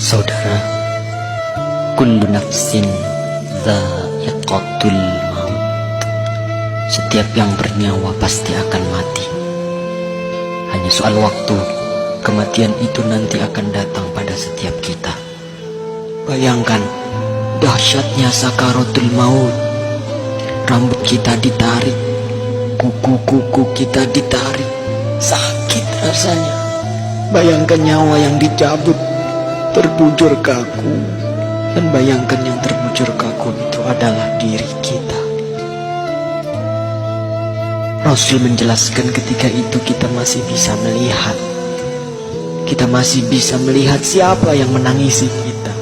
Saudara, kullu nafsin dha'iqatul maut. Setiap yang bernyawa pasti akan mati. Hanya soal waktu, kematian itu nanti akan datang pada setiap kita. Bayangkan dahsyatnya sakaratul maut. Rambut kita ditarik, kuku-kuku kita ditarik, sakit rasanya. Bayangkan nyawa yang dicabut, terbujur kaku. Dan bayangkan yang terbujur kaku itu adalah diri kita. Rasul menjelaskan ketika itu kita masih bisa melihat. Kita masih bisa melihat siapa yang menangisi kita,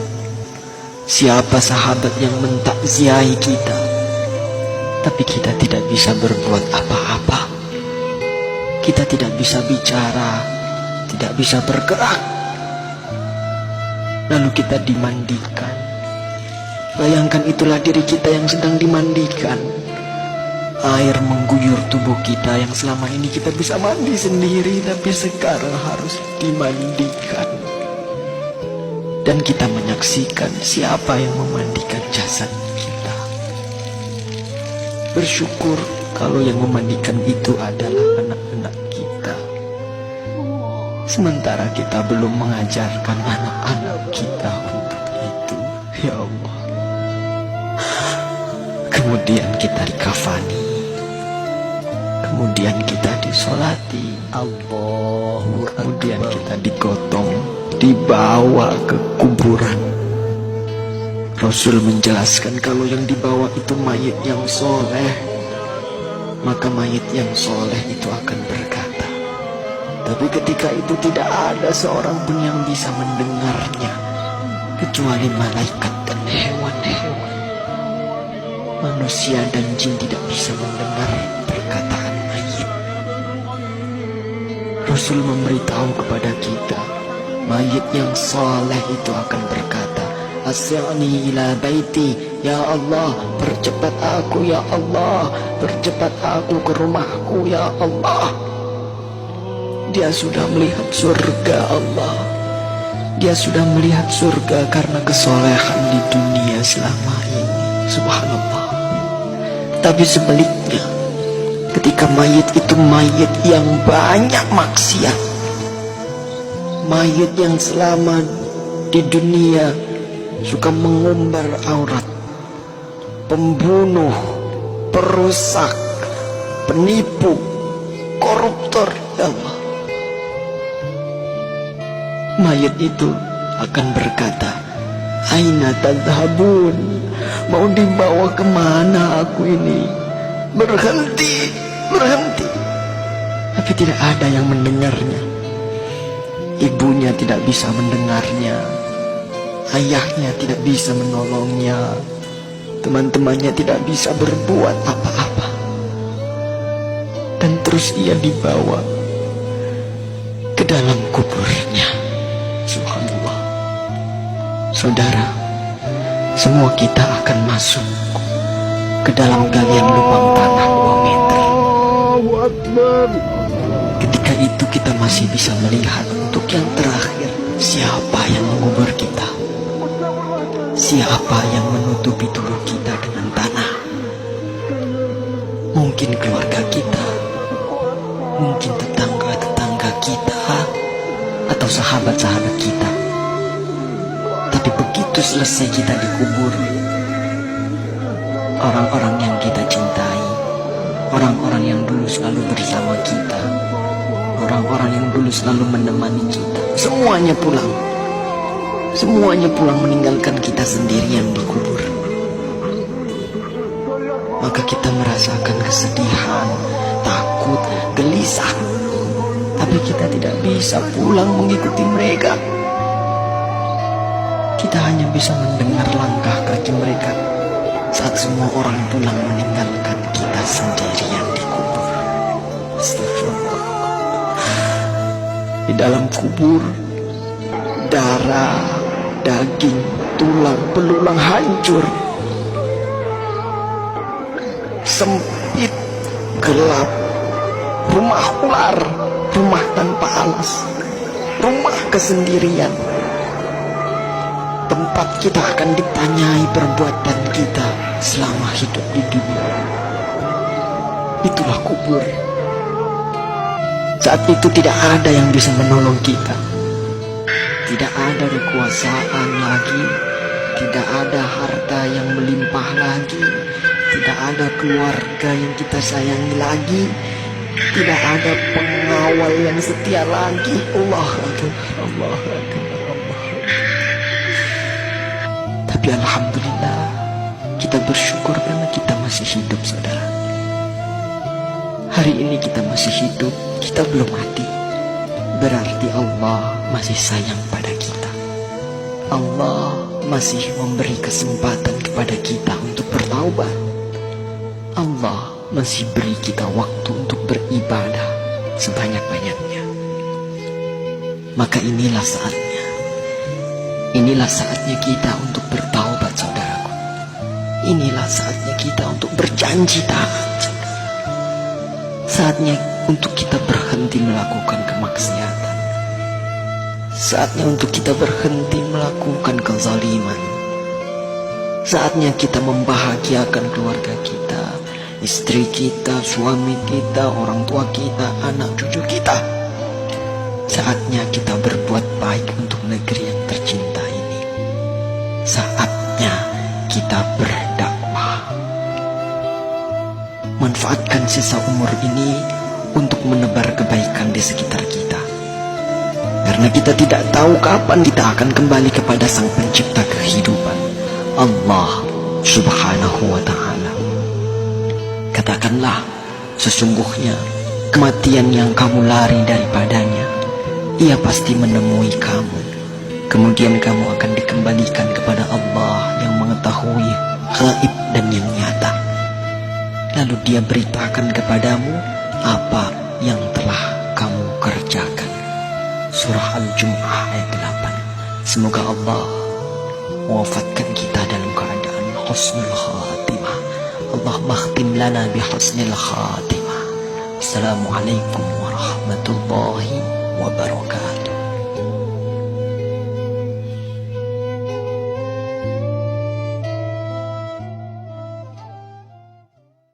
siapa sahabat yang mentakziahi kita. Tapi kita tidak bisa berbuat apa-apa. Kita tidak bisa bicara, tidak bisa bergerak. Lalu kita dimandikan. Bayangkan itulah diri kita yang sedang dimandikan. Air mengguyur tubuh kita yang selama ini kita bisa mandi sendiri, tapi sekarang harus dimandikan. Dan kita menyaksikan siapa yang memandikan jasad kita. Bersyukur kalau yang memandikan itu adalah anak-anak kita. Sementara kita belum mengajarkan anak-anak kita untuk itu. Ya Allah. Kemudian kita dikafani. Kemudian kita disolati. Kemudian kita digotong, dibawa ke kuburan. Rasul menjelaskan kalau yang dibawa itu mayit yang soleh, maka mayit yang soleh itu akan berkata. Tapi ketika itu tidak ada seorang pun yang bisa mendengarnya, kecuali malaikat dan hewan-hewan. Manusia dan jin tidak bisa mendengar perkataan mayit. Rasul memberitahu kepada kita, mayit yang soleh itu akan berkata, As'ani ila baiti, ya Allah, percepat aku ya Allah, percepat aku ke rumahku ya Allah. Dia sudah melihat surga Allah. Dia sudah melihat surga karena kesolehan di dunia selama ini. Subhanallah. Tapi sebaliknya, ketika mayit itu mayit yang banyak maksiat, mayit yang selama di dunia suka mengumbar aurat, pembunuh, perusak, penipu, koruptor, ya Allah. Mayit itu akan berkata, Aina tadhabun, mau dibawa kemana aku ini? Berhenti, berhenti. Tapi tidak ada yang mendengarnya. Ibunya tidak bisa mendengarnya. Ayahnya tidak bisa menolongnya. Teman-temannya tidak bisa berbuat apa-apa. Dan terus ia dibawa ke dalam kuburnya. Subhanallah. Saudara, semua kita akan masuk ke dalam galian lubang tanah 2 meter. Ketika itu kita masih bisa melihat untuk yang terakhir siapa yang mengubur kita, siapa yang menutupi tubuh kita dengan tanah. Mungkin keluarga kita, mungkin tetangga-tetangga kita, atau sahabat-sahabat kita. Tapi begitu selesai kita dikubur, orang-orang yang kita cintai, orang-orang yang dulu selalu bersama kita, orang-orang yang dulu selalu menemani kita, semuanya pulang. Semuanya pulang meninggalkan kita sendirian di kubur. Maka kita merasakan kesedihan, takut, gelisah. Tapi kita tidak bisa pulang mengikuti mereka. Kita hanya bisa mendengar langkah kaki mereka saat semua orang pulang meninggalkan kita sendirian di kubur. Astagfirullah. Di dalam kubur, darah, daging, tulang, belulang hancur. Sempit, gelap, rumah ular, rumah tanpa alas, rumah kesendirian. tempat kita akan ditanyai perbuatan kita selama hidup di dunia. Itulah kubur. Saat itu tidak ada yang bisa menolong kita. Tidak ada kekuasaan lagi. Tidak ada harta yang melimpah lagi. Tidak ada keluarga yang kita sayangi lagi. Tidak ada pengawal yang setia lagi. Allah Akbar, Allah Akbar, Allah Akbar. Tapi alhamdulillah, kita bersyukur karena kita masih hidup, saudara. Hari ini kita masih hidup, kita belum mati. Berarti Allah masih sayang pada kita. Allah masih memberi kesempatan kepada kita untuk bertaubat. Allah masih beri kita waktu untuk beribadah sebanyak-banyaknya. Maka inilah saatnya. Inilah saatnya kita untuk bertaubat, saudaraku. Inilah saatnya kita untuk berjanji taat. Saatnya untuk kita berhenti melakukan kemaksiatan. Saatnya untuk kita berhenti melakukan kezaliman. Saatnya kita membahagiakan keluarga kita, istri kita, suami kita, orang tua kita, anak cucu kita. Saatnya kita berbuat baik untuk negeri yang tercinta ini. Saatnya kita berdakwah. Manfaatkan sisa umur ini untuk menebar kebaikan di sekitar kita. Karena kita tidak tahu kapan kita akan kembali kepada Sang Pencipta kehidupan, Allah Subhanahu wa ta'ala. Katakanlah, sesungguhnya kematian yang kamu lari daripadanya, ia pasti menemui kamu. Kemudian kamu akan dikembalikan kepada Allah yang mengetahui gaib dan yang nyata. Lalu dia beritakan kepadamu apa yang telah kamu kerjakan. Surah Al-Jumu'ah ayat 8. Semoga Allah mewafatkan kita dalam keadaan husnul khatimah. Allahumma khtim lana bi husnil khatimah. Assalamualaikum warahmatullahi wabarakatuh.